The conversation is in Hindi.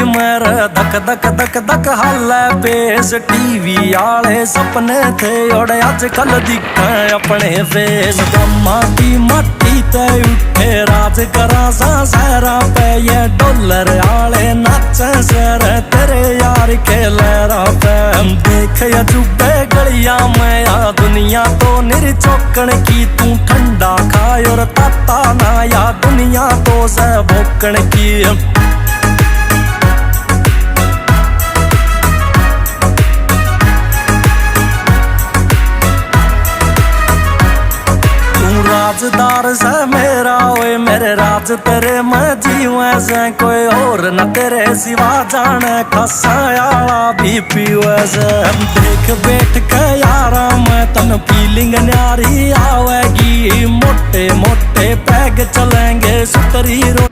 मेरे धक धक धक धक हालै पेस। टीवी आले सपने थे और अजकल दिखे अपने फेस। माटी मट्टी ते उठे राज करा सा सहरा पे ये डॉलर आले नाचे सर तेरे यार के लहरा पे। देख अजूबे गलियां में या दुनिया तो निरचौकण की। तू ठंडा खाए और ताता ना या दुनिया तो से भोकण की। राजदार से मेरा ओए मेरे राज तेरे में जीवे से। कोई और न तेरे सिवा जाने खसायाला भी पीवे से। देख बैठ के यारा मैं तन फीलिंग न्यारी आवेगी। मोटे मोटे पैग चलेंगे सुतरी रो